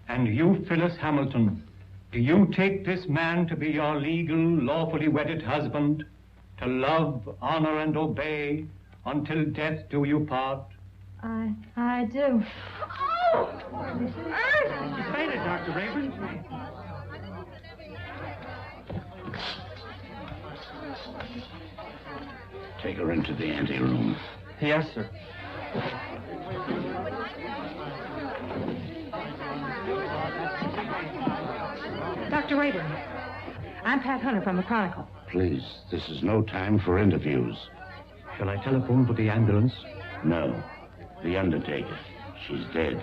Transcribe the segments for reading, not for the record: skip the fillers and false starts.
And you, Phyllis Hamilton, do you take this man to be your legal, lawfully wedded husband, to love, honor, and obey, until death do you part? I do. Oh! She fainted, Dr. Rayburn. Take her into the anteroom. Yes, sir. Dr. Rayburn, I'm Pat Hunter from the Chronicle. Please, this is no time for interviews. Shall I telephone for the ambulance? No. The undertaker. She's dead.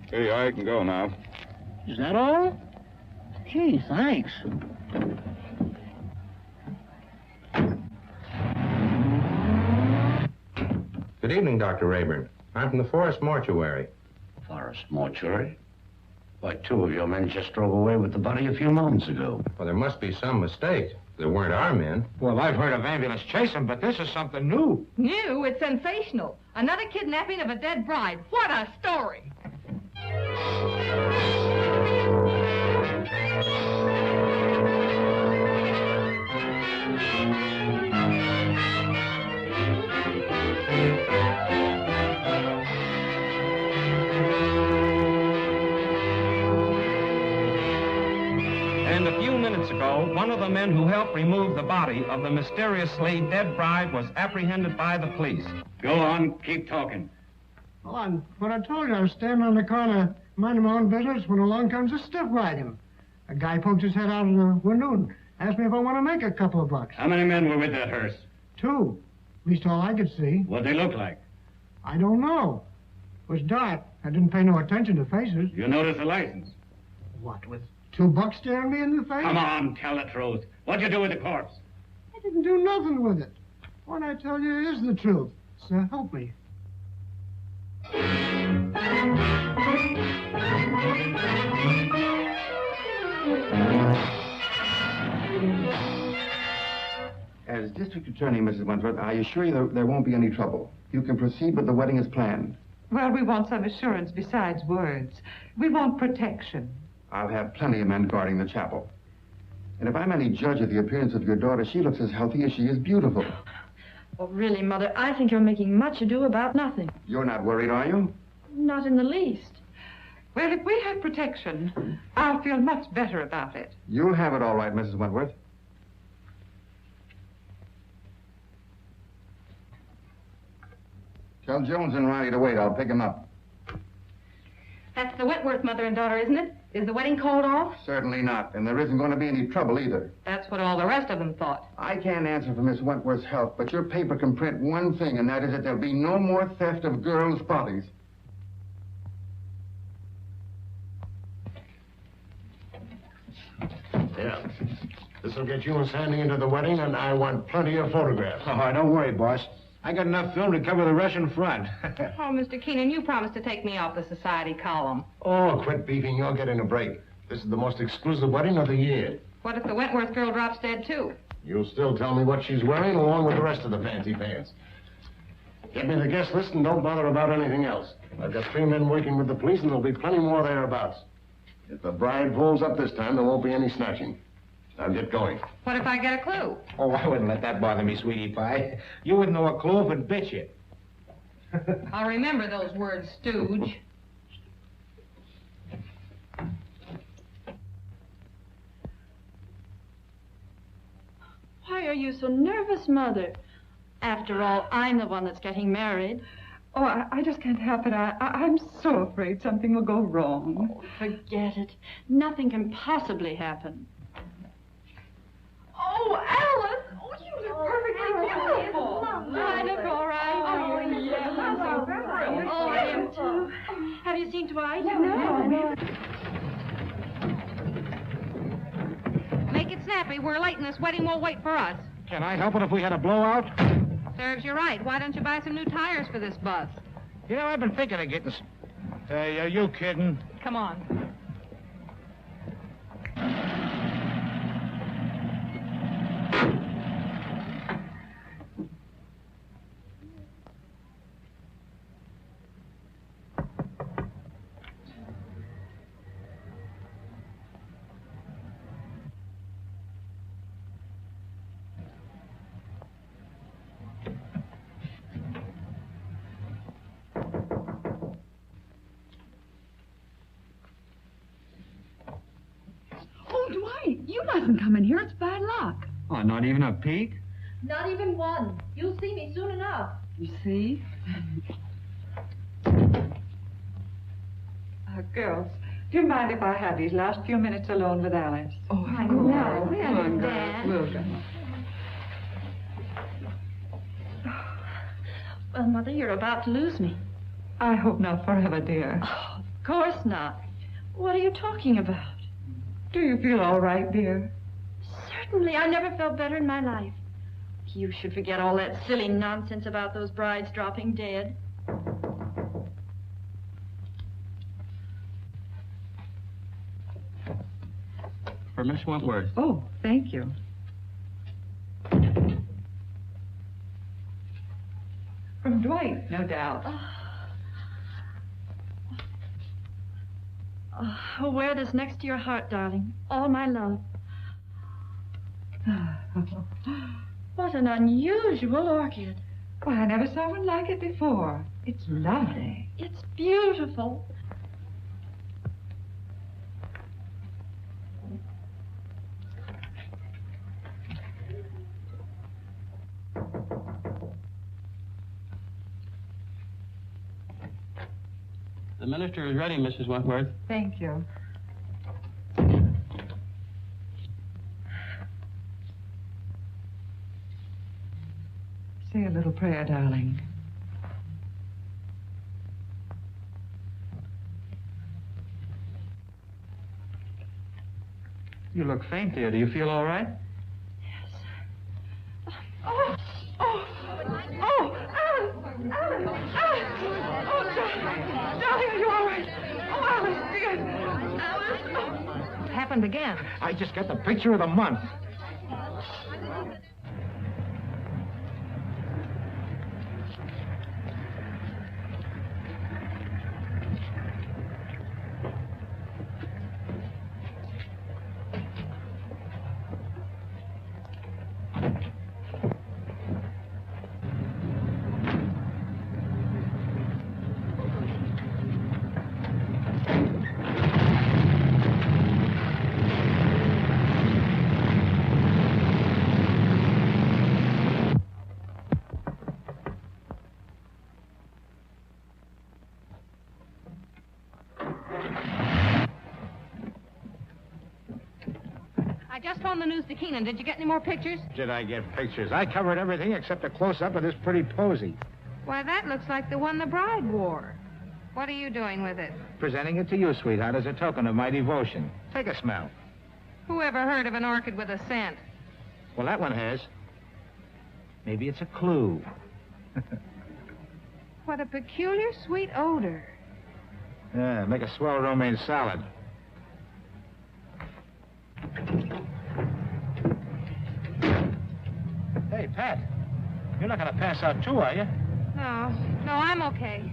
Hey, I can go now. Is that all? Gee, thanks. Good evening, Dr. Rayburn. I'm from the Forest Mortuary. Forest Mortuary? Why, two of your men just drove away with the body a few moments ago. Well, there must be some mistake. They weren't our men. Well, I've heard of ambulance chasing, but this is something new. New? It's sensational. Another kidnapping of a dead bride. What a story! And a few minutes ago, one of the men who helped remove the body of the mysteriously dead bride was apprehended by the police. Go on, keep talking. Well, what I told you, I was standing on the corner, minding my own business, when along comes a stiff riding. A guy pokes his head out of the window and asked me if I want to make a couple of bucks. How many men were with that hearse? 2. At least all I could see. What'd they look like? I don't know. It was dark. I didn't pay no attention to faces. You noticed the license? What, with $2 staring me in the face? Come on, tell the truth. What'd you do with the corpse? I didn't do nothing with it. What I tell you is the truth. So help me. As District Attorney, Mrs. Wentworth, I assure you there won't be any trouble. You can proceed with the wedding as planned. Well, we want some assurance besides words. We want protection. I'll have plenty of men guarding the chapel. And if I'm any judge of the appearance of your daughter, she looks as healthy as she is beautiful. Oh, really, Mother, I think you're making much ado about nothing. You're not worried, are you? Not in the least. Well, if we have protection, I'll feel much better about it. You'll have it all right, Mrs. Wentworth. Tell Jones and Riley to wait. I'll pick him up. That's the Wentworth mother and daughter, isn't it? Is the wedding called off? Certainly not. And there isn't going to be any trouble either. That's what all the rest of them thought. I can't answer for Miss Wentworth's health, but your paper can print one thing, and that is that there'll be no more theft of girls' bodies. Yeah. This'll get you and Sandy into the wedding, and I want plenty of photographs. Oh, don't worry, boss. I got enough film to cover the Russian front. Oh, Mr. Keenan, you promised to take me off the society column. Oh, quit beefing. You're getting a break. This is the most exclusive wedding of the year. What if the Wentworth girl drops dead, too? You'll still tell me what she's wearing, along with the rest of the fancy pants. Get me the guest list and don't bother about anything else. I've got 3 men working with the police, and there'll be plenty more thereabouts. If the bride pulls up this time, there won't be any snatching. Now get going. What if I get a clue? Oh, I wouldn't let that bother me, sweetie pie. You wouldn't know a clue if it bit you. I'll remember those words, stooge. Why are you so nervous, Mother? After all, I'm the one that's getting married. Oh, I just can't help it. I'm so afraid something will go wrong. Oh, forget it. Nothing can possibly happen. Oh, Alice! Oh, you look perfectly beautiful. I look all right. Oh, yes. I'm so thrilled. Oh, I am too. Have you seen Dwight? No. Make it snappy. We're late and this wedding won't wait for us. Can I help it if we had a blowout? Serves you right. Why don't you buy some new tires for this bus? You know, I've been thinking of getting some... Hey, are you kidding? Come on. You mustn't come in here. It's bad luck. Oh, not even a peek? Not even one. You'll see me soon enough. You see? Girls, do you mind if I have these last few minutes alone with Alice? Oh, I know. We understand. We'll go. Well, Mother, you're about to lose me. I hope not forever, dear. Oh, of course not. What are you talking about? Do you feel all right, dear? Certainly. I never felt better in my life. You should forget all that silly nonsense about those brides dropping dead. For Miss Wentworth. Oh, thank you. From Dwight, no doubt. Oh, wear this next to your heart, darling. All my love. What an unusual orchid. Why, I never saw one like it before. It's lovely. It's beautiful. The minister is ready, Mrs. Wentworth. Thank you. Say a little prayer, darling. You look faint, dear. Do you feel all right? Oh, Alice! Alice! Alice! Oh, darling, are you all right? Oh, Alice, dear. Alice! Oh. It happened again. I just got the picture of the month. I just phoned the news to Keenan. Did you get any more pictures? Did I get pictures? I covered everything except a close-up of this pretty posy. Why, that looks like the one the bride wore. What are you doing with it? Presenting it to you, sweetheart, as a token of my devotion. Take a smell. Who ever heard of an orchid with a scent? Well, that one has. Maybe it's a clue. What a peculiar sweet odor. Yeah, make a swell romaine salad. Hey, Pat, you're not going to pass out too, are you? No, I'm okay.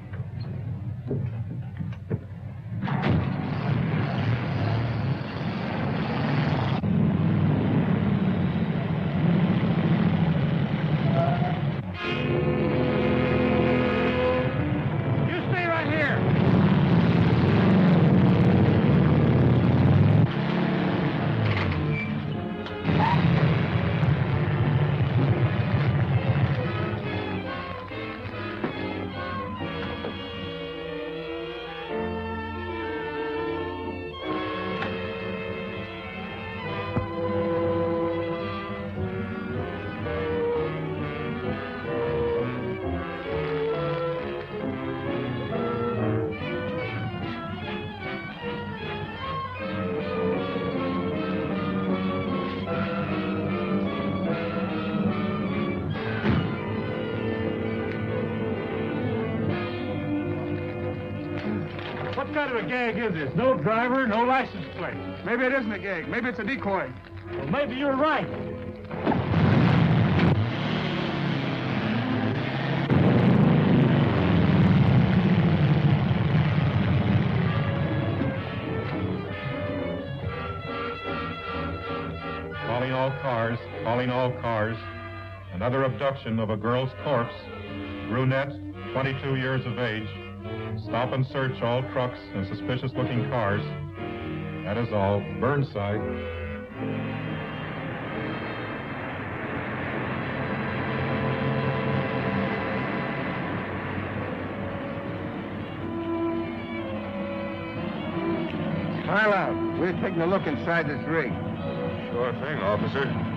What kind of a gag is this? No driver, no license plate. Maybe it isn't a gag. Maybe it's a decoy. Well, maybe you're right. Calling all cars. Another abduction of a girl's corpse. Brunette, 22 years of age. Stop and search all trucks and suspicious-looking cars. That is all. Burnside. Pile out. We're taking a look inside this rig. Sure thing, officer.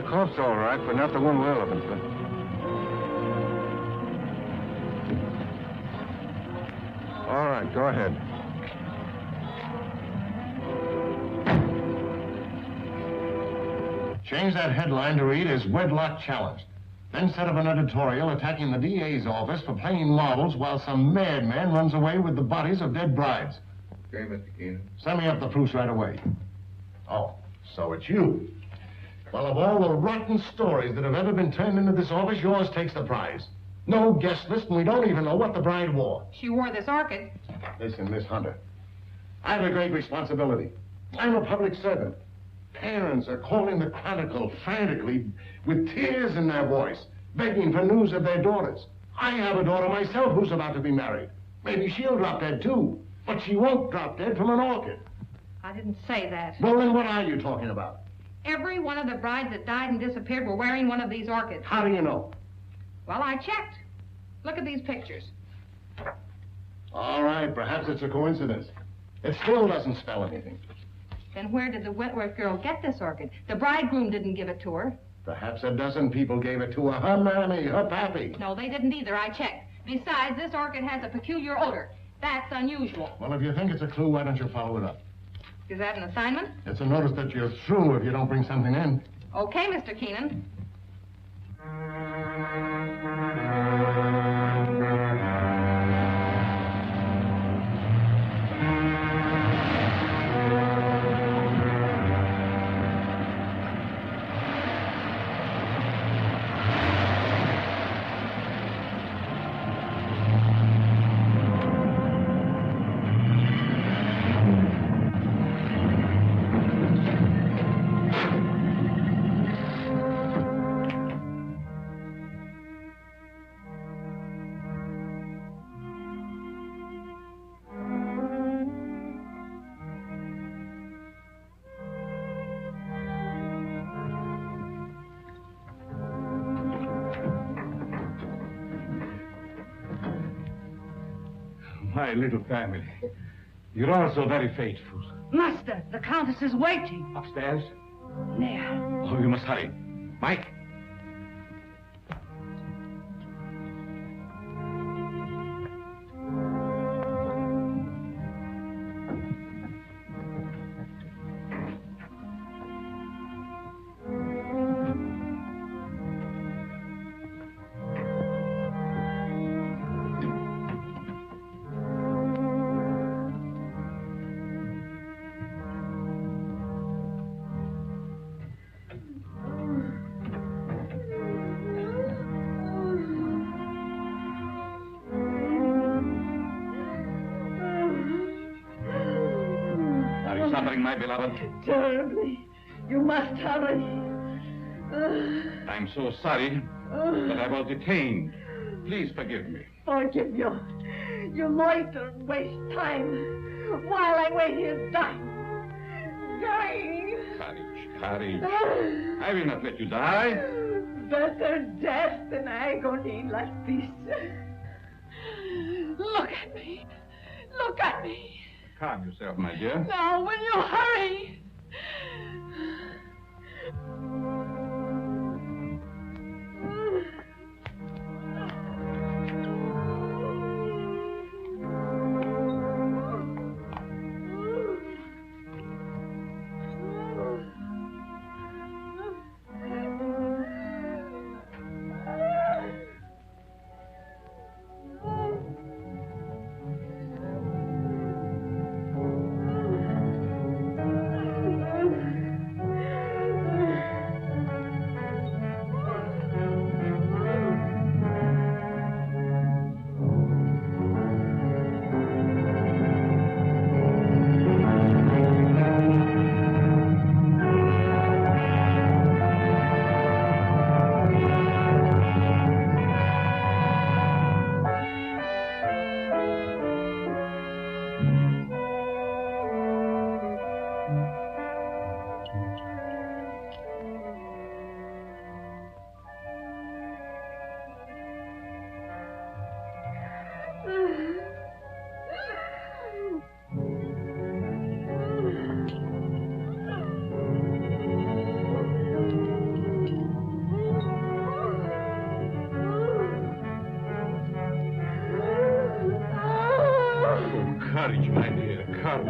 Corpse, all right, but not the one we're looking for. All right, go ahead. Change that headline to read as Wedlock Challenged. Then set up an editorial attacking the DA's office for playing marbles while some madman runs away with the bodies of dead brides. Okay, Mr. Keenan. Send me up the proofs right away. Oh, so it's you. Well, of all the rotten stories that have ever been turned into this office, yours takes the prize. No guest list, and we don't even know what the bride wore. She wore this orchid. Listen, Miss Hunter, I have a great responsibility. I'm a public servant. Parents are calling the Chronicle frantically with tears in their voice, begging for news of their daughters. I have a daughter myself who's about to be married. Maybe she'll drop dead, too. But she won't drop dead from an orchid. I didn't say that. Well, then what are you talking about? Every one of the brides that died and disappeared were wearing one of these orchids. How do you know? Well, I checked. Look at these pictures. All right, perhaps it's a coincidence. It still doesn't spell anything. Then where did the Wentworth girl get this orchid? The bridegroom didn't give it to her. Perhaps a dozen people gave it to her. Her mammy, her pappy. No, they didn't either. I checked. Besides, this orchid has a peculiar odor. That's unusual. Well, if you think it's a clue, why don't you follow it up? Is that an assignment? It's a notice that you're through if you don't bring something in. Okay, Mr. Keenan. My little family. You're all so very faithful. Master, the Countess is waiting. Upstairs? There. Oh, you must hurry. Mike. My beloved. Terribly. You must hurry. I'm so sorry that I was detained. Please forgive me. Forgive you. You loiter and waste time while I wait here dying. Dying. Courage. I will not let you die. Better death than agony like this. Look at me. Look at me. Calm yourself, my dear. Now, will you hurry? Courage, my dear, courage.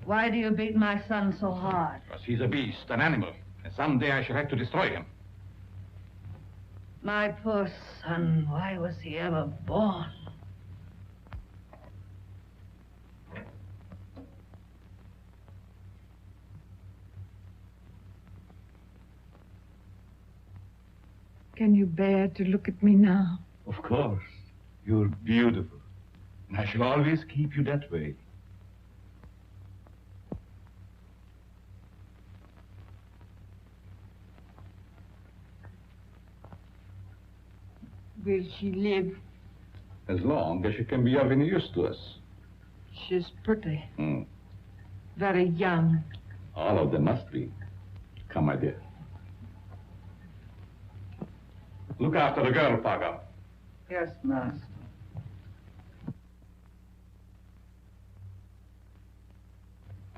Why do you beat my son so hard? Because he's a beast, an animal, and someday I shall have to destroy him. My poor son, why was he ever born? Can you bear to look at me now? Of course. You're beautiful. And I shall always keep you that way. Will she live? As long as she can be of any use to us. She's pretty. Very young. All of them must be. Come, my dear. Look after the girl, Paga. Yes, master.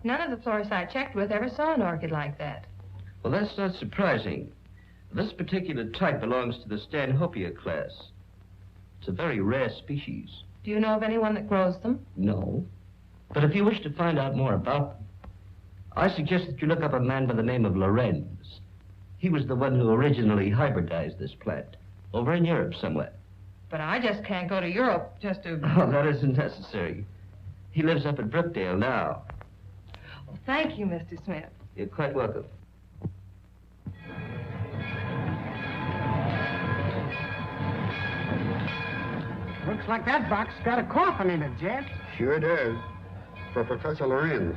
None of the florists I checked with ever saw an orchid like that. Well, that's not surprising. This particular type belongs to the Stanhopea class. It's a very rare species. Do you know of anyone that grows them? No. But if you wish to find out more about them, I suggest that you look up a man by the name of Lorenz. He was the one who originally hybridized this plant, over in Europe somewhere. But I just can't go to Europe just to... Oh, that isn't necessary. He lives up at Brookdale now. Well, thank you, Mr. Smith. You're quite welcome. Looks like that box got a coffin in it, Jet. Sure does. For Professor Lorenz.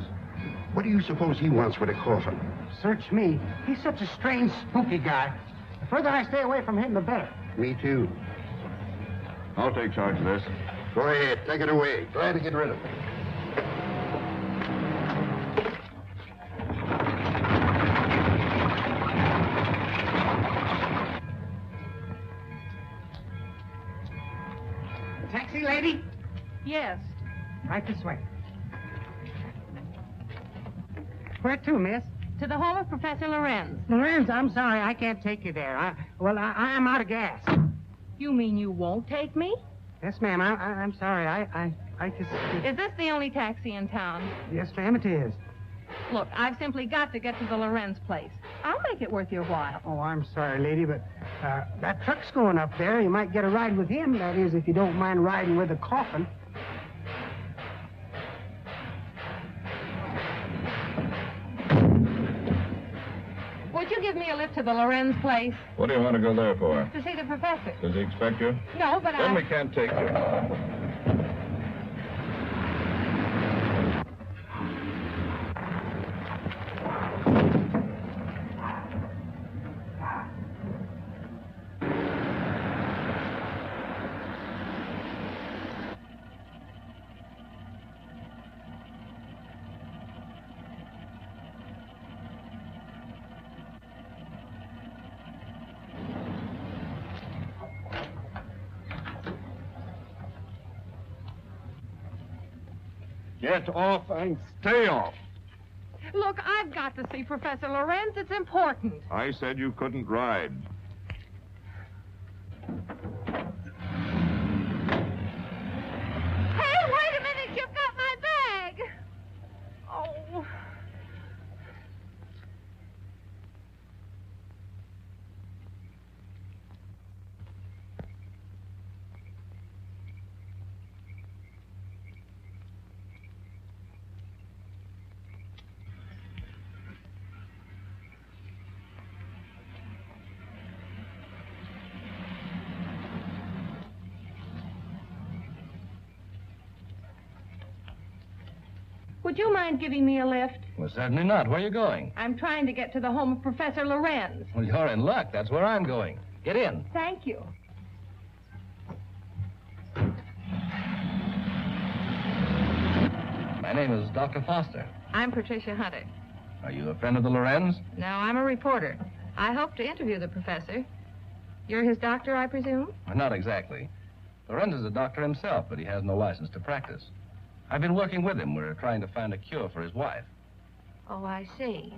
What do you suppose he wants with a coffin? Search me. He's such a strange, spooky guy. The further I stay away from him, the better. Me too. I'll take charge of this. Go ahead, take it away. Glad to get rid of it. Taxi, lady? Yes. Right this way. Where to, miss? To the home of Professor Lorenz. Lorenz, I'm sorry, I can't take you there. I'm out of gas. You mean you won't take me? Yes, ma'am. I'm sorry. I just... Is this the only taxi in town? Yes, ma'am, it is. Look, I've simply got to get to the Lorenz place. I'll make it worth your while. Oh, I'm sorry, lady, but that truck's going up there. You might get a ride with him, that is, if you don't mind riding with a coffin. Would you give me a lift to the Lorenz place? What do you want to go there for? To see the professor. Does he expect you? No, but Then we can't take you. Get off and stay off. Look, I've got to see Professor Lorenz. It's important. I said you couldn't ride. Hey, wait a minute. You've got my bag. Oh. Would you mind giving me a lift? Well, certainly not. Where are you going? I'm trying to get to the home of Professor Lorenz. Well, you're in luck. That's where I'm going. Get in. Thank you. My name is Dr. Foster. I'm Patricia Hunter. Are you a friend of the Lorenz? No, I'm a reporter. I hope to interview the professor. You're his doctor, I presume? Well, not exactly. Lorenz is a doctor himself, but he has no license to practice. I've been working with him. We're trying to find a cure for his wife. Oh, I see.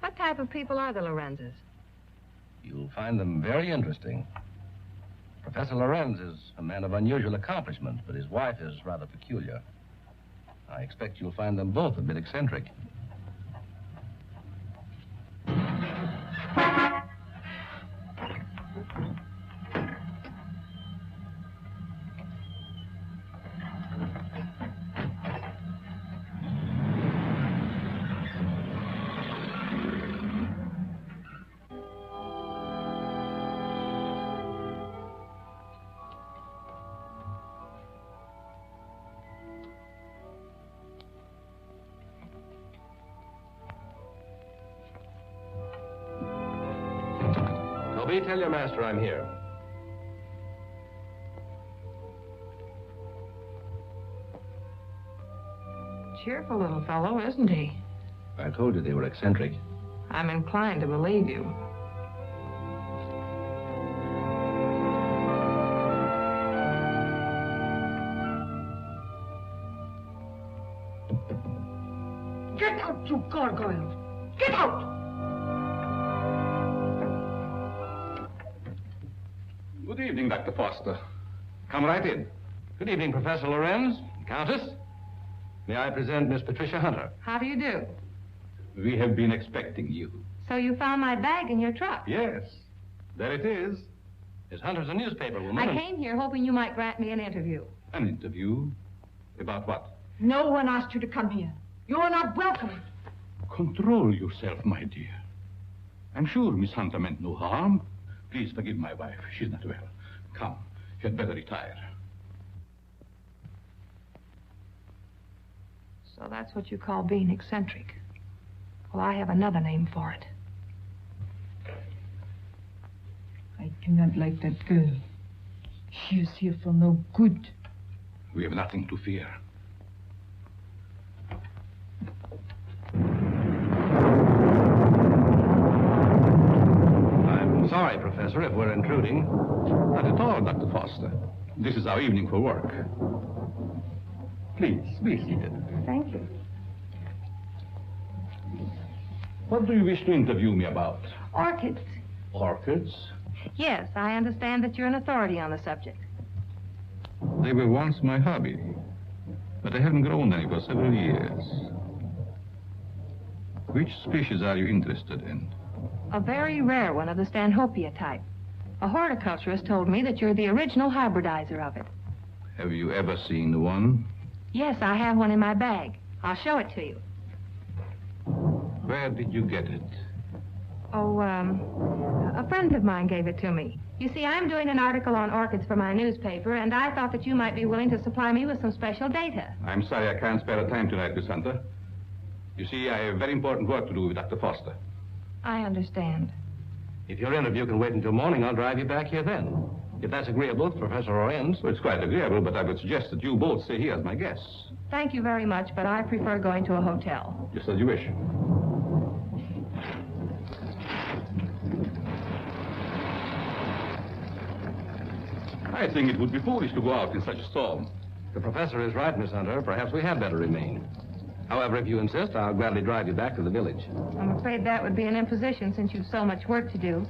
What type of people are the Lorenzes? You'll find them very interesting. Professor Lorenz is a man of unusual accomplishment, but his wife is rather peculiar. I expect you'll find them both a bit eccentric. Tell your master I'm here. Cheerful little fellow, isn't he? I told you they were eccentric. I'm inclined to believe you. Get out, you gargoyles! Get out! Good evening, Dr. Foster. Come right in. Good evening, Professor Lorenz, Countess. May I present Miss Patricia Hunter? How do you do? We have been expecting you. So you found my bag in your truck? Yes. There it is. Miss Hunter's a newspaper woman. I came here hoping you might grant me an interview. An interview? About what? No one asked you to come here. You are not welcome. Control yourself, my dear. I'm sure Miss Hunter meant no harm. Please forgive my wife. She's not well. Come, you had better retire. So that's what you call being eccentric. Well, I have another name for it. I do not like that girl. She is here for no good. We have nothing to fear. I'm sorry, Professor, if we're intruding. Not at all, Dr. Foster. This is our evening for work. Please, be seated. Thank you. What do you wish to interview me about? Orchids. Orchids? Yes, I understand that you're an authority on the subject. They were once my hobby, but I haven't grown any for several years. Which species are you interested in? A very rare one of the Stanhopea type. A horticulturist told me that you're the original hybridizer of it. Have you ever seen one? Yes, I have one in my bag. I'll show it to you. Where did you get it? Oh, a friend of mine gave it to me. You see, I'm doing an article on orchids for my newspaper, and I thought that you might be willing to supply me with some special data. I'm sorry I can't spare the time tonight, Miss Hunter. You see, I have very important work to do with Dr. Foster. I understand. If your interview can wait until morning, I'll drive you back here then. If that's agreeable to Professor Lorenz. Well, it's quite agreeable, but I would suggest that you both stay here as my guests. Thank you very much, but I prefer going to a hotel. Just as you wish. I think it would be foolish to go out in such a storm. The professor is right, Miss Hunter. Perhaps we had better remain. However, if you insist, I'll gladly drive you back to the village. I'm afraid that would be an imposition since you've so much work to do.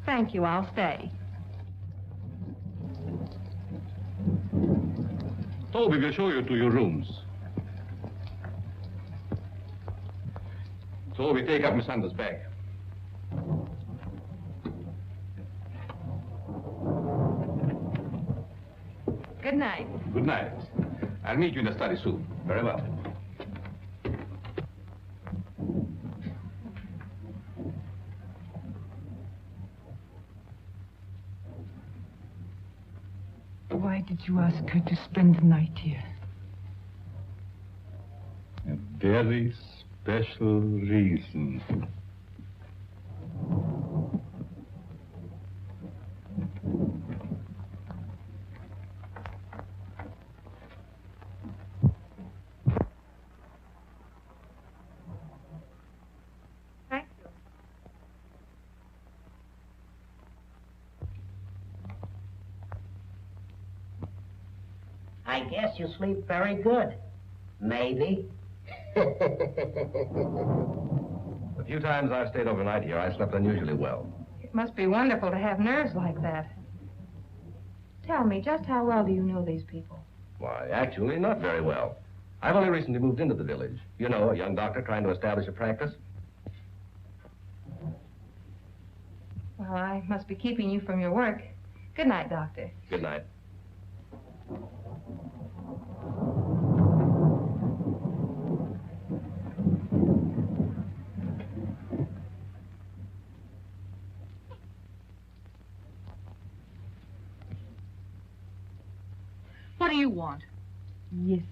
Thank you, I'll stay. Toby will show you to your rooms. Toby, take up Miss Hunter's bag. Good night. Good night. I'll meet you in the study soon. Very well. Why did you ask her to spend the night here? A very special reason. I guess you sleep very good. Maybe. The few times I've stayed overnight here, I slept unusually well. It must be wonderful to have nerves like that. Tell me, just how well do you know these people? Why, actually, not very well. I've only recently moved into the village. You know, a young doctor trying to establish a practice. Well, I must be keeping you from your work. Good night, Doctor. Good night. What do you want? Yes,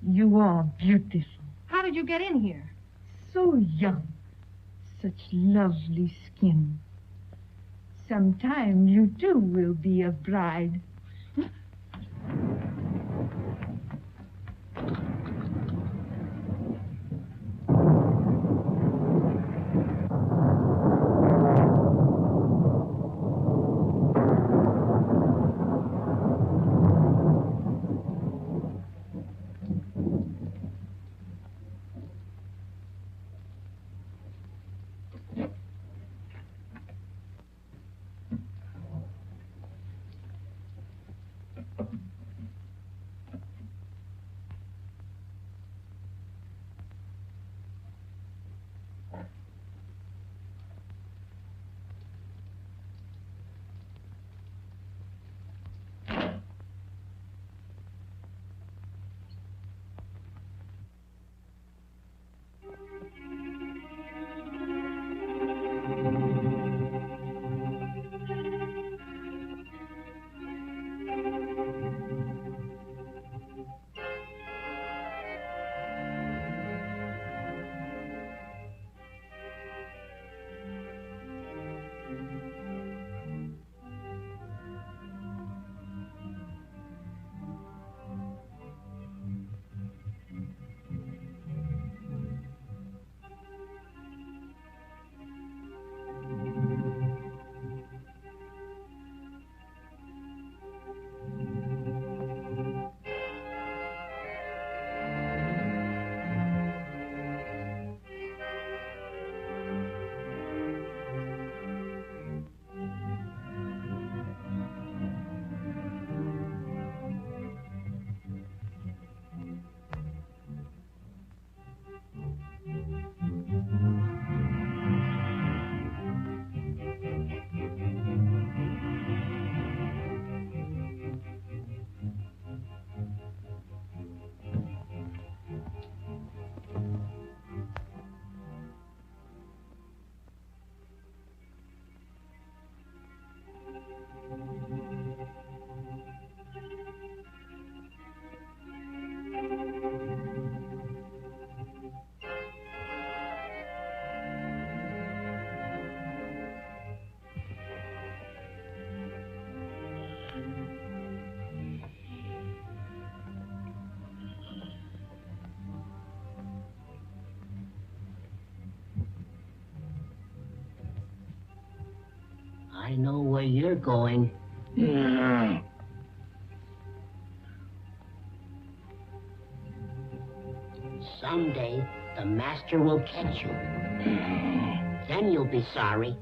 you are beautiful. How did you get in here? So young. Such lovely skin. Sometime you too will be a bride. I know where you're going. Someday, the master will catch you. Then you'll be sorry.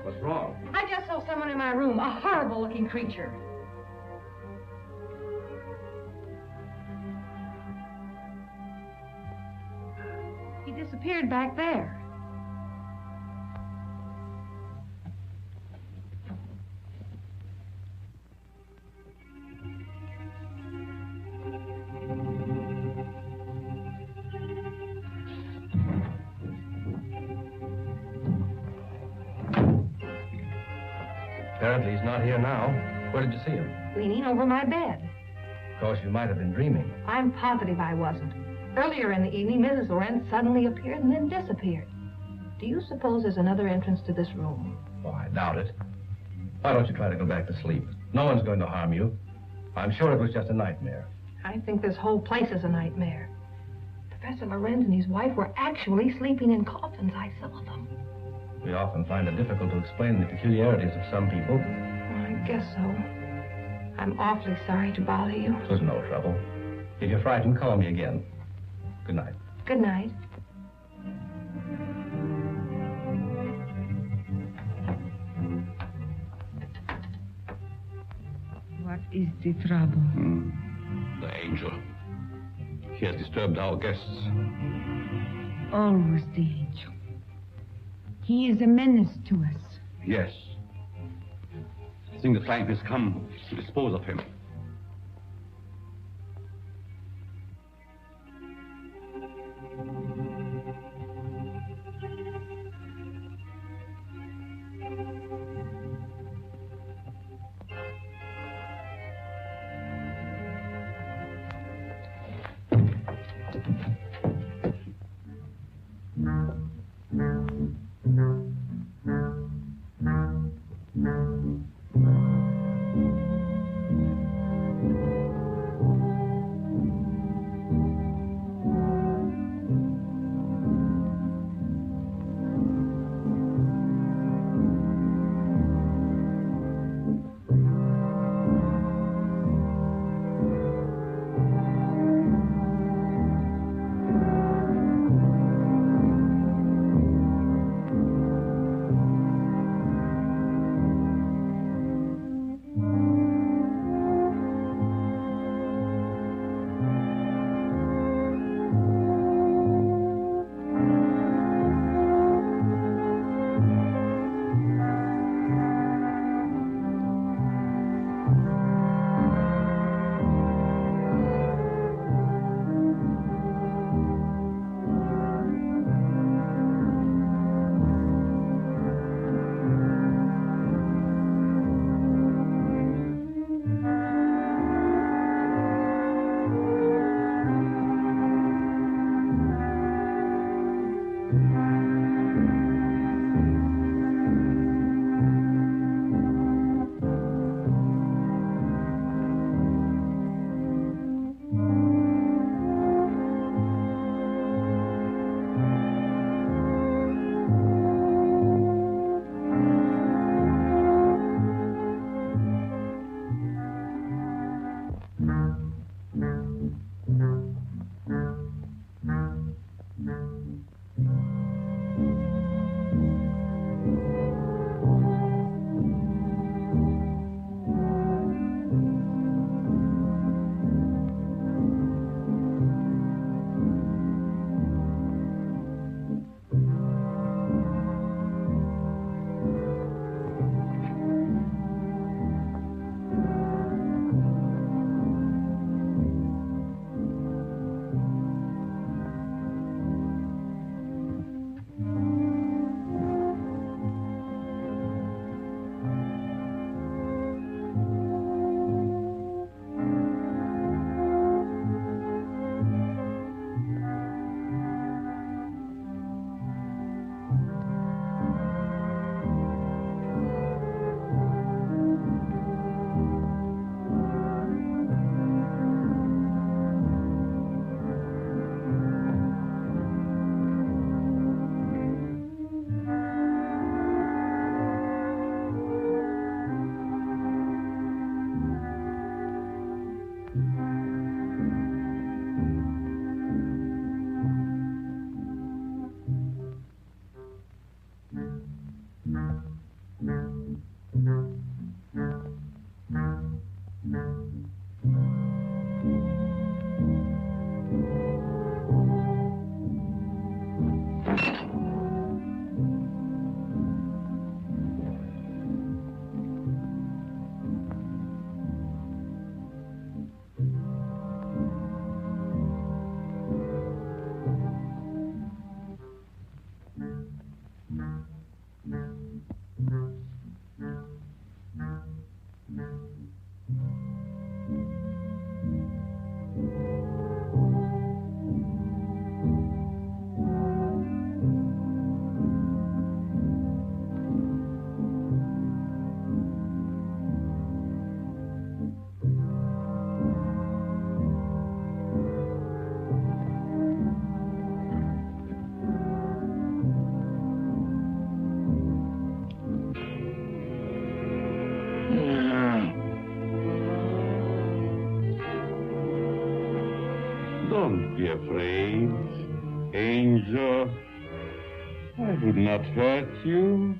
What's wrong? I just saw someone in my room, a horrible-looking creature. He disappeared back there. Apparently he's not here now. Where did you see him? Leaning over my bed. Of course, you might have been dreaming. I'm positive I wasn't. Earlier in the evening, Mrs. Lorenz suddenly appeared and then disappeared. Do you suppose there's another entrance to this room? Oh, I doubt it. Why don't you try to go back to sleep? No one's going to harm you. I'm sure it was just a nightmare. I think this whole place is a nightmare. Professor Lorenz and his wife were actually sleeping in coffins. I saw them. We often find it difficult to explain the peculiarities of some people. I guess so. I'm awfully sorry to bother you. It was no trouble. If you're frightened, call me again. Good night. Good night. What is the trouble? The angel. He has disturbed our guests. Always the angel. He is a menace to us. Yes. I think the time has come to dispose of him. Don't be afraid, angel. I would not hurt you.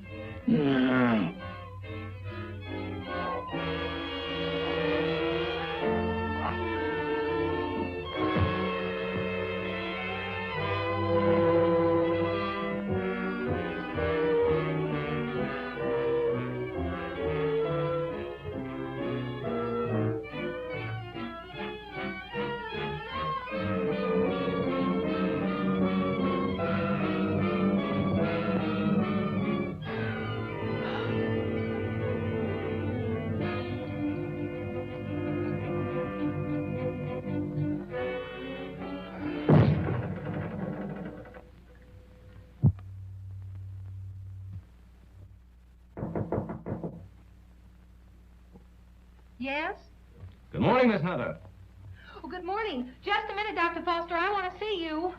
Yes? Good morning, Miss Hunter. Oh, good morning. Just a minute, Dr. Foster. I want to see you.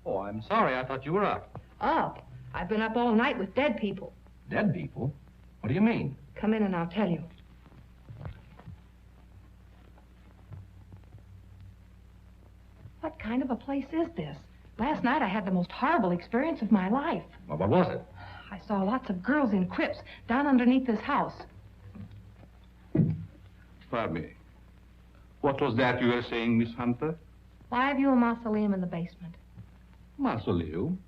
Oh, I'm sorry. I thought you were up. Up? I've been up all night with dead people. Dead people? What do you mean? Come in and I'll tell you. What kind of a place is this? Last night I had the most horrible experience of my life. Well, what was it? I saw lots of girls in crypts down underneath this house. Pardon me. What was that you were saying, Miss Hunter? Why have you a mausoleum in the basement? Mausoleum?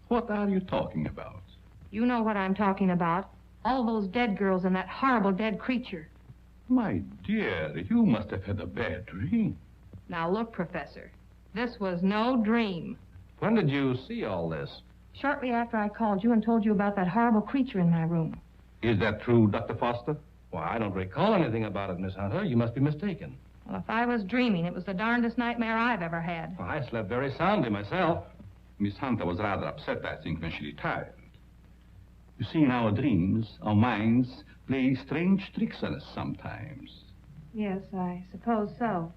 What are you talking about? You know what I'm talking about. All those dead girls and that horrible dead creature. My dear, you must have had a bad dream. Now look, Professor. This was no dream. When did you see all this? Shortly after I called you and told you about that horrible creature in my room. Is that true, Dr. Foster? Why, I don't recall anything about it, Miss Hunter. You must be mistaken. Well, if I was dreaming, it was the darndest nightmare I've ever had. Well, I slept very soundly myself. Miss Hunter was rather upset, I think, when she retired. You see, in our dreams, our minds play strange tricks on us sometimes. Yes, I suppose so.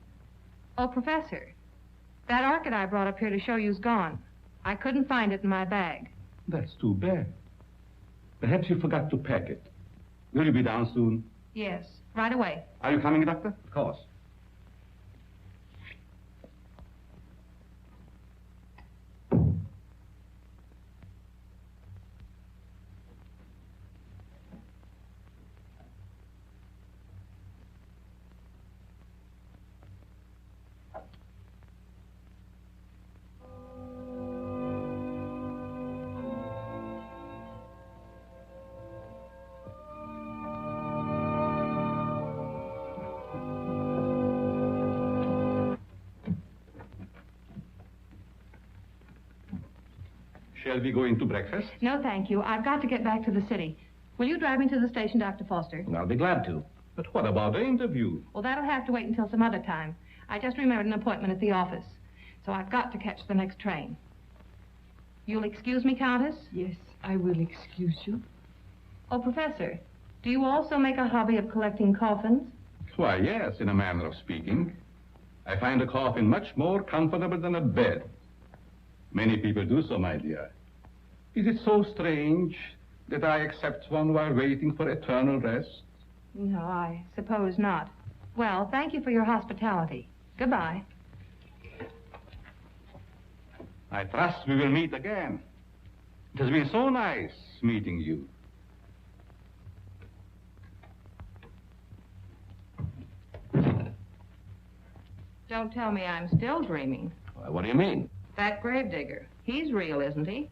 Oh, Professor, that orchid I brought up here to show you's gone. I couldn't find it in my bag. That's too bad. Perhaps you forgot to pack it. Will you be down soon? Yes, right away. Are you coming, Doctor? Of course. Shall we go into breakfast? No, thank you. I've got to get back to the city. Will you drive me to the station, Dr. Foster? I'll be glad to. But what about the interview? Well, that'll have to wait until some other time. I just remembered an appointment at the office. So I've got to catch the next train. You'll excuse me, Countess? Yes, I will excuse you. Oh, Professor, do you also make a hobby of collecting coffins? Why, yes, in a manner of speaking. I find a coffin much more comfortable than a bed. Many people do so, my dear. Is it so strange that I accept one while waiting for eternal rest? No, I suppose not. Well, thank you for your hospitality. Goodbye. I trust we will meet again. It has been so nice meeting you. Don't tell me I'm still dreaming. Why, what do you mean? That gravedigger. He's real, isn't he?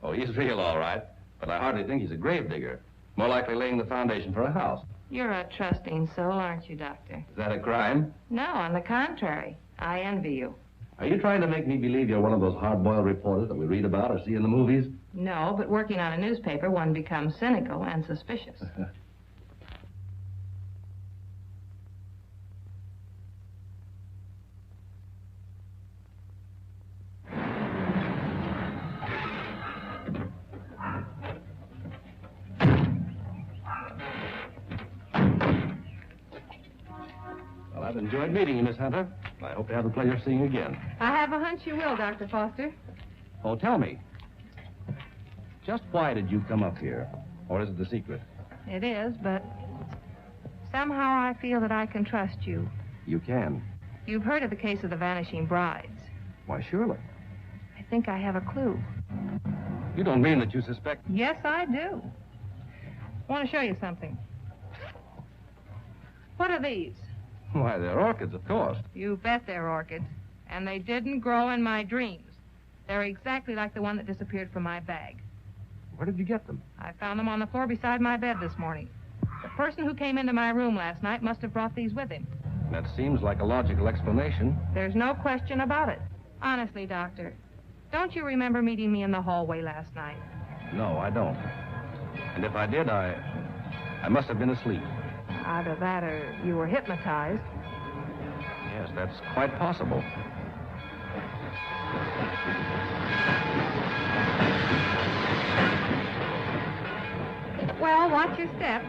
Oh, he's real, all right. But I hardly think he's a gravedigger. More likely laying the foundation for a house. You're a trusting soul, aren't you, Doctor? Is that a crime? No, on the contrary. I envy you. Are you trying to make me believe you're one of those hard-boiled reporters that we read about or see in the movies? No, but working on a newspaper, one becomes cynical and suspicious. Well, I've enjoyed meeting you, Miss Hunter. I hope to have the pleasure of seeing you again. I have a hunch you will, Dr. Foster. Oh, tell me. Just why did you come up here? Or is it the secret? It is, but somehow I feel that I can trust you. You can. You've heard of the case of the vanishing brides. Why, surely. I think I have a clue. You don't mean that you suspect... Yes, I do. I want to show you something. What are these? Why, they're orchids, of course. You bet they're orchids. And they didn't grow in my dreams. They're exactly like the one that disappeared from my bag. Where did you get them? I found them on the floor beside my bed this morning. The person who came into my room last night must have brought these with him. That seems like a logical explanation. There's no question about it. Honestly, Doctor, don't you remember meeting me in the hallway last night? No, I don't. And if I did, I must have been asleep. Either that or you were hypnotized. Yes, that's quite possible. Well, watch your step.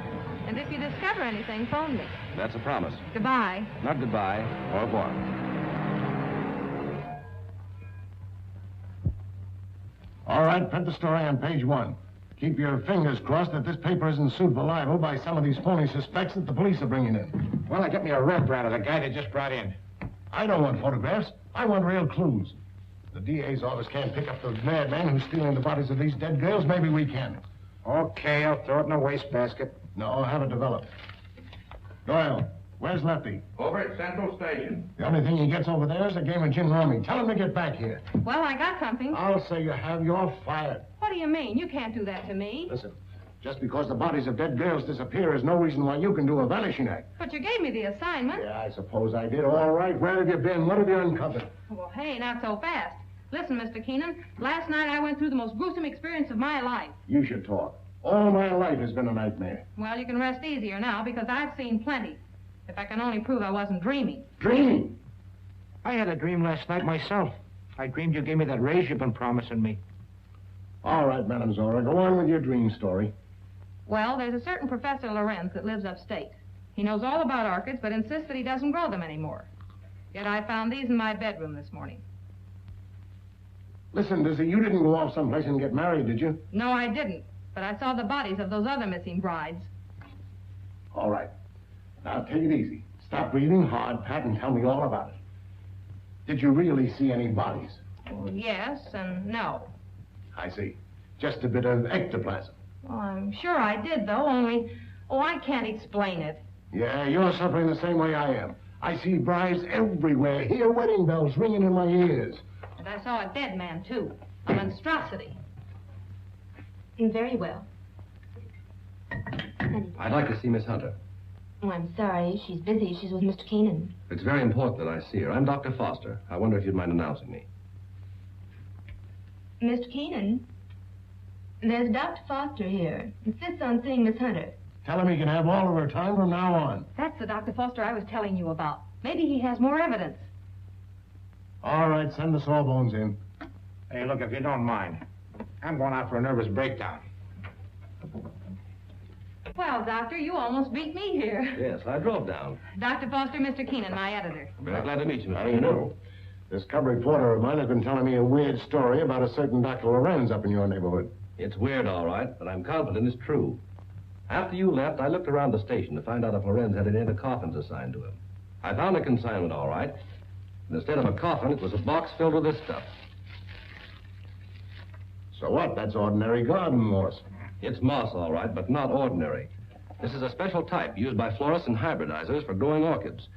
And if you discover anything, phone me. That's a promise. Goodbye. Not goodbye. Au revoir. All right, print the story on page 1. Keep your fingers crossed that this paper isn't sued for libel by some of these phony suspects that the police are bringing in. Well, get me a reprint of the guy they just brought in. I don't want photographs. I want real clues. The DA's office can't pick up the madman who's stealing the bodies of these dead girls. Maybe we can. Okay, I'll throw it in a wastebasket. No, I'll have it developed. Doyle, where's Lefty? Over at Central Station. The only thing he gets over there is a game of gin rummy. Tell him to get back here. Well, I got something. I'll say you have. You're fired. What do you mean? You can't do that to me. Listen, just because the bodies of dead girls disappear is no reason why you can do a vanishing act. But you gave me the assignment. Yeah, I suppose I did. All right, where have you been? What have you uncovered? Well, hey, not so fast. Listen, Mr. Keenan, last night I went through the most gruesome experience of my life. You should talk. All my life has been a nightmare. Well, you can rest easier now because I've seen plenty. If I can only prove I wasn't dreaming. Dreaming? I had a dream last night myself. I dreamed you gave me that raise you've been promising me. All right, Madame Zora, go on with your dream story. Well, there's a certain Professor Lorenz that lives upstate. He knows all about orchids, but insists that he doesn't grow them anymore. Yet I found these in my bedroom this morning. Listen, Dizzy, you didn't go off someplace and get married, did you? No, I didn't. But I saw the bodies of those other missing brides. All right. Now, take it easy. Stop breathing hard, Pat, and tell me all about it. Did you really see any bodies? Well, yes and no. I see. Just a bit of ectoplasm. Well, I'm sure I did, though, only... Oh, I can't explain it. Yeah, you're suffering the same way I am. I see brides everywhere. Hear wedding bells ringing in my ears. And I saw a dead man, too. A monstrosity. Very well. I'd like to see Miss Hunter. Oh, I'm sorry. She's busy. She's with Mr. Keenan. It's very important that I see her. I'm Dr. Foster. I wonder if you'd mind announcing me. Mr. Keenan, there's Dr. Foster here. Insists on seeing Miss Hunter. Tell him he can have all of her time from now on. That's the Dr. Foster I was telling you about. Maybe he has more evidence. All right, send the sawbones in. Hey, look, if you don't mind, I'm going out for a nervous breakdown. Well, Doctor, you almost beat me here. Yes, I drove down. Dr. Foster, Mr. Keenan, my editor. Very glad to meet you, Mr. I know. This cub reporter of mine has been telling me a weird story about a certain Dr. Lorenz up in your neighborhood. It's weird, all right, but I'm confident it's true. After you left, I looked around the station to find out if Lorenz had any other coffins assigned to him. I found a consignment, all right. And instead of a coffin, it was a box filled with this stuff. So what? That's ordinary garden moss. It's moss, all right, but not ordinary. This is a special type used by florists and hybridizers for growing orchids.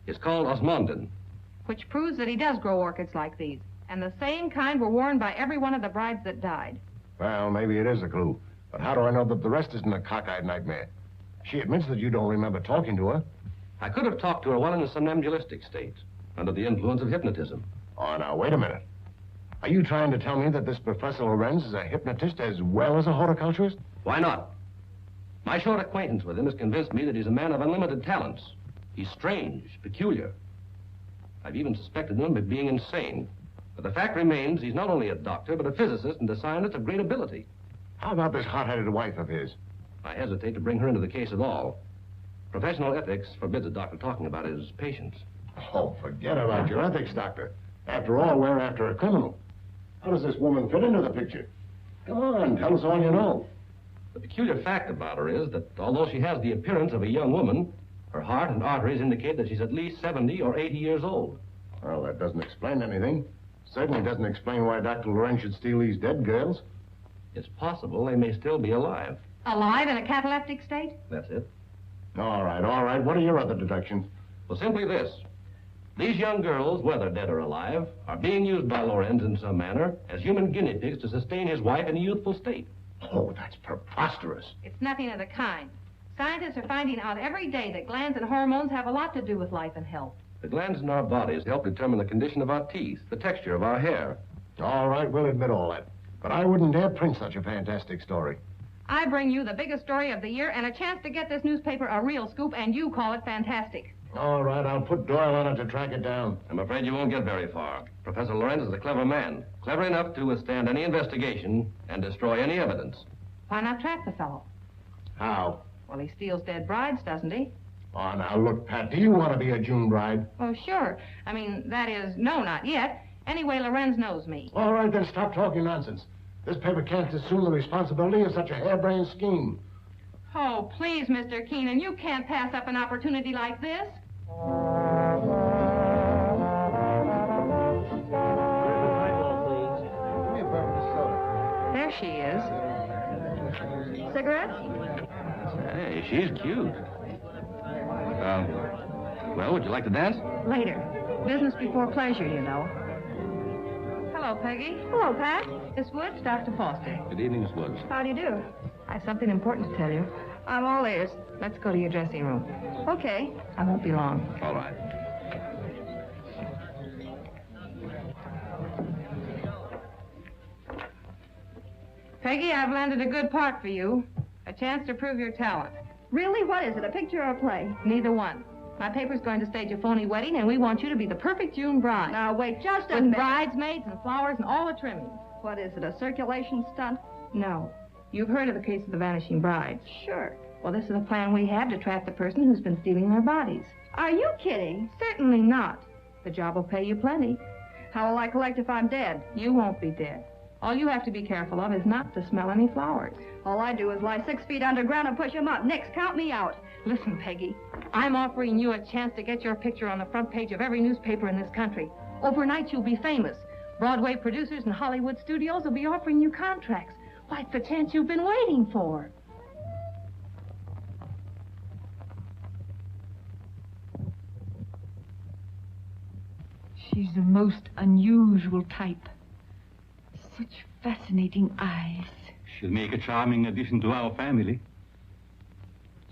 It's called osmundin. Which proves that he does grow orchids like these. And the same kind were worn by every one of the brides that died. Well, maybe it is a clue. But how do I know that the rest isn't a cockeyed nightmare? She admits that you don't remember talking to her. I could have talked to her while in a somnambulistic state, under the influence of hypnotism. Oh, now, wait a minute. Are you trying to tell me that this Professor Lorenz is a hypnotist as well as a horticulturist? Why not? My short acquaintance with him has convinced me that he's a man of unlimited talents. He's strange, peculiar. I've even suspected him of being insane. But the fact remains he's not only a doctor, but a physicist and a scientist of great ability. How about this hot-headed wife of his? I hesitate to bring her into the case at all. Professional ethics forbids a doctor talking about his patients. Oh, forget about your ethics, Doctor. After all, we're after a criminal. How does this woman fit into the picture? Come on, tell us all you know. The peculiar fact about her is that although she has the appearance of a young woman, her heart and arteries indicate that she's at least 70 or 80 years old. Well, that doesn't explain anything. Certainly doesn't explain why Dr. Lorenz should steal these dead girls. It's possible they may still be alive. Alive in a cataleptic state? That's it. All right. What are your other deductions? Well, simply this. These young girls, whether dead or alive, are being used by Lorenz in some manner as human guinea pigs to sustain his wife in a youthful state. Oh, that's preposterous. It's nothing of the kind. Scientists are finding out every day that glands and hormones have a lot to do with life and health. The glands in our bodies help determine the condition of our teeth, the texture of our hair. All right, we'll admit all that. But I wouldn't dare print such a fantastic story. I bring you the biggest story of the year and a chance to get this newspaper a real scoop, and you call it fantastic. All right, I'll put Doyle on it to track it down. I'm afraid you won't get very far. Professor Lorenz is a clever man, clever enough to withstand any investigation and destroy any evidence. Why not trap the fellow? How? Well, he steals dead brides, doesn't he? Oh, now look, Pat, do you want to be a June bride? Oh, sure. I mean, that is, no, not yet. Anyway, Lorenz knows me. All right, then stop talking nonsense. This paper can't assume the responsibility of such a harebrained scheme. Oh, please, Mr. Keenan, you can't pass up an opportunity like this. There she is. Cigarettes? Hey, she's cute. Well, would you like to dance? Later. Business before pleasure, you know. Hello, Peggy. Hello, Pat. Miss Woods, Dr. Foster. Good evening, Miss Woods. How do you do? I have something important to tell you. I'm all ears. Let's go to your dressing room. Okay. I won't be long. All right. Peggy, I've landed a good part for you. A chance to prove your talent. Really? What is it, a picture or a play? Neither one. My paper's going to stage a phony wedding, and we want you to be the perfect June bride. Now, wait just a With minute. bridesmaids and flowers and all the trimmings. What is it, a circulation stunt? No. You've heard of the case of the vanishing brides. Sure. Well, this is a plan we have to trap the person who's been stealing their bodies. Are you kidding? Certainly not. The job will pay you plenty. How will I collect if I'm dead? You won't be dead. All you have to be careful of is not to smell any flowers. All I do is lie 6 feet underground and push them up. Nix, count me out. Listen, Peggy, I'm offering you a chance to get your picture on the front page of every newspaper in this country. Overnight, you'll be famous. Broadway producers and Hollywood studios will be offering you contracts. Why, it's the chance you've been waiting for. She's the most unusual type. Such fascinating eyes. She'll make a charming addition to our family.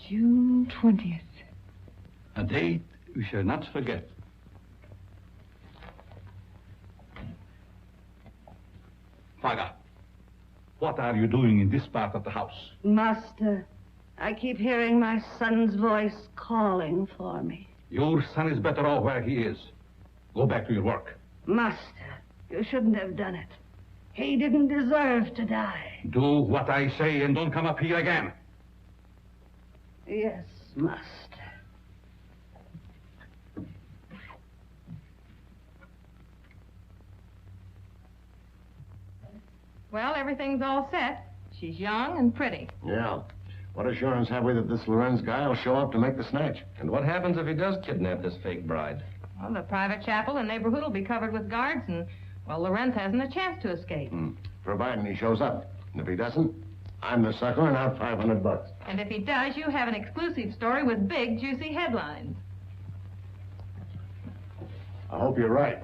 June 20th. A date we shall not forget. Father, what are you doing in this part of the house? Master, I keep hearing my son's voice calling for me. Your son is better off where he is. Go back to your work. Master, you shouldn't have done it. He didn't deserve to die. Do what I say and don't come up here again. Yes, master. Well, everything's all set. She's young and pretty. Yeah. What assurance have we that this Lorenz guy will show up to make the snatch? And what happens if he does kidnap this fake bride? Well, the private chapel and neighborhood will be covered with guards, and, well, Lorenz hasn't a chance to escape. Providing he shows up. And if he doesn't, I'm the sucker and out $500. And if he does, you have an exclusive story with big, juicy headlines. I hope you're right.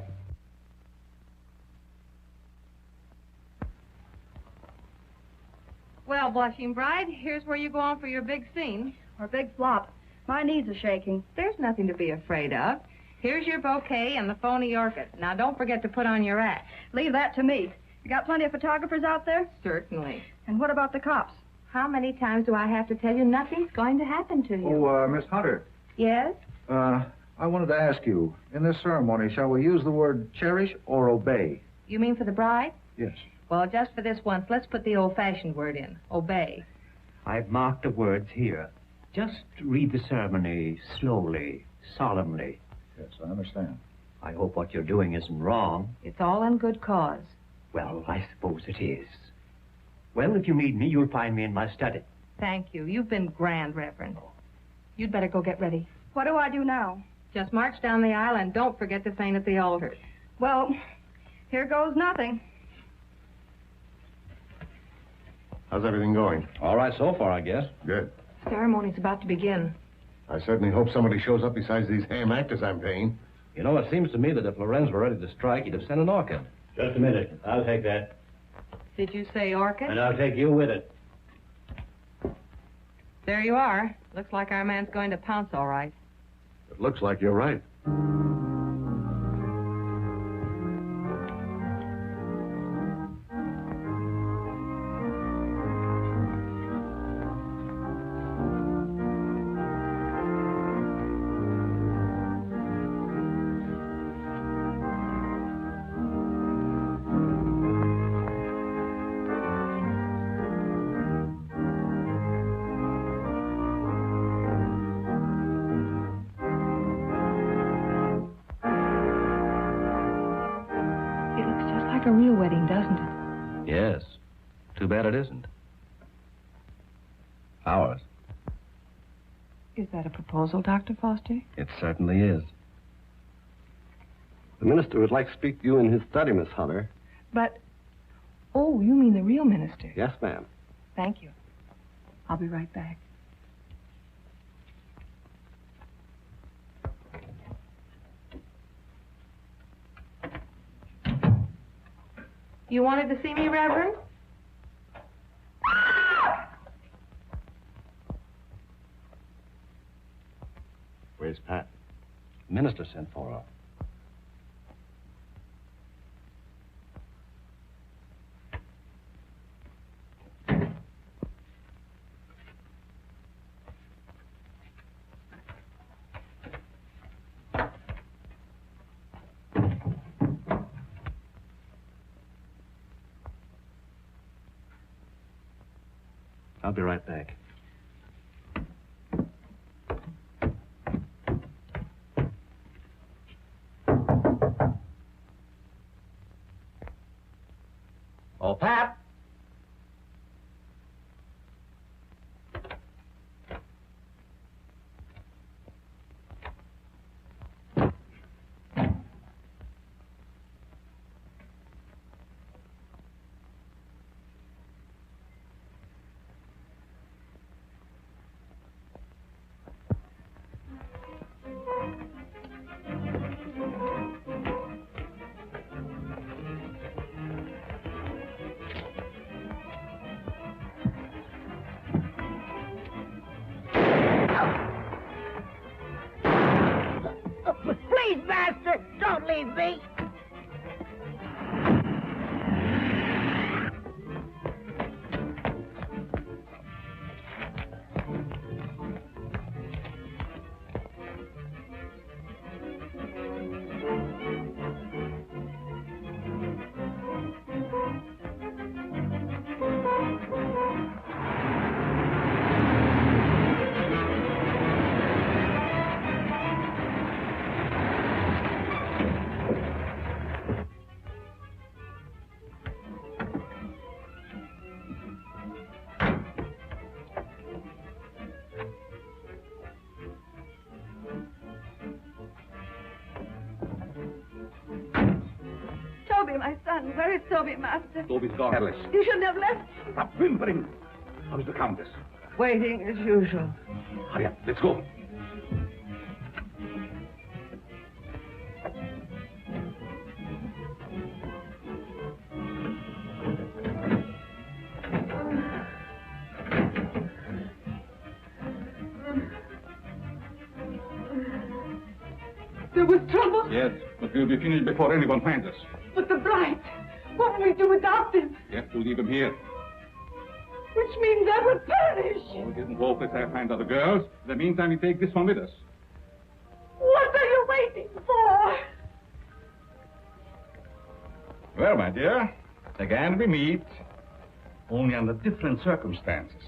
Well, blushing bride, here's where you go on for your big scene. Or big flop. My knees are shaking. There's nothing to be afraid of. Here's your bouquet and the phony orchid. Now, don't forget to put on your act. Leave that to me. You got plenty of photographers out there? Certainly. And what about the cops? How many times do I have to tell you nothing's going to happen to you? Oh, Miss Hunter. Yes? I wanted to ask you, in this ceremony, shall we use the word cherish or obey? You mean for the bride? Yes. Well, just for this once, let's put the old-fashioned word in. Obey. I've marked the words here. Just read the ceremony slowly, solemnly. Yes, I understand. I hope what you're doing isn't wrong. It's all in good cause. Well, I suppose it is. Well, if you need me, you'll find me in my study. Thank you. You've been grand, Reverend. You'd better go get ready. What do I do now? Just march down the aisle and don't forget to faint at the altar. Well, here goes nothing. How's everything going? All right so far, I guess. Good. Ceremony's about to begin. I certainly hope somebody shows up besides these ham actors I'm paying. You know, it seems to me that if Lorenz were ready to strike, he'd have sent an orchid. Just a minute. I'll take that. Did you say orchid? And I'll take you with it. There you are. Looks like our man's going to pounce all right. It looks like you're right. Like a real wedding, doesn't it? Yes. Too bad it isn't. Ours. Is that a proposal, Dr. Foster? It certainly is. The minister would like to speak to you in his study, Miss Hunter. But, oh, you mean the real minister? Yes, ma'am. Thank you. I'll be right back. You wanted to see me, Reverend? Where's Pat? Minister sent for her. I'll be right back. Oh, Pat! Please, Master, don't leave me. Toby, my son. Where is Toby, Master? Toby's gone. Alice. You shouldn't have left. Stop whimpering. How's the Countess? Waiting as usual. Hurry up. Let's go. There was trouble? Yes, but we'll be finished before anyone finds us. But the bride. What will we do without them? We have to leave him here. Which means I will perish. Oh, it isn't hopeless I find other girls. In the meantime, we take this one with us. What are you waiting for? Well, my dear, again we meet, only under different circumstances.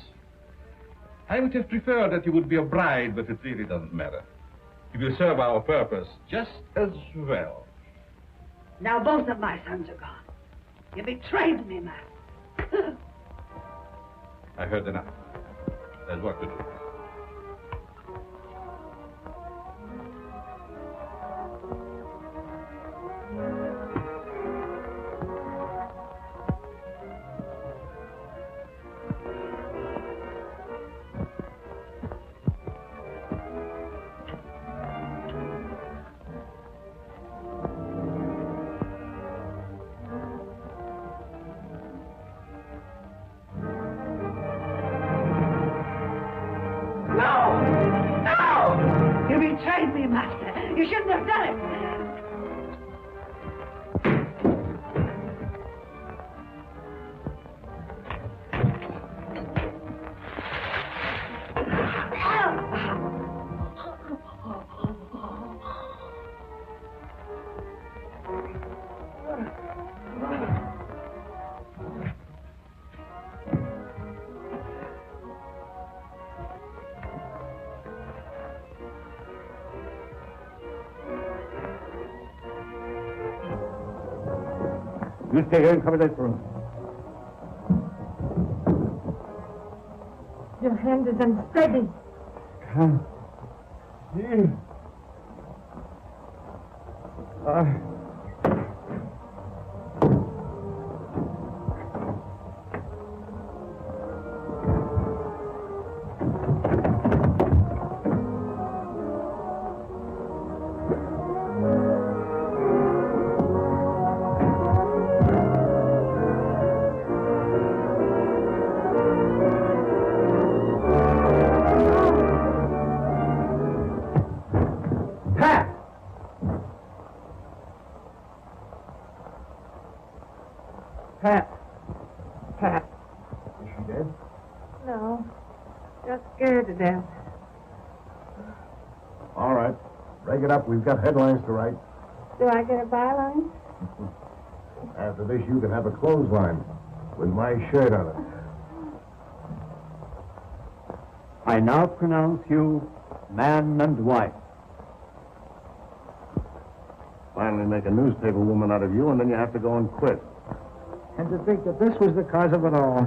I would have preferred that you would be a bride, but it really doesn't matter. He will serve our purpose just as well. Now both of my sons are gone. You betrayed me, Master. I heard enough. There's work to do. You shouldn't have done it. You stay here and cover this room. Your hand is unsteady. Come. Here. Pat. Is she dead? No. Just scared to death. All right. Break it up. We've got headlines to write. Do I get a byline? After this, you can have a clothesline with my shirt on it. I now pronounce you man and wife. Finally make a newspaper woman out of you, and then you have to go and quit. And to think that this was the cause of it all.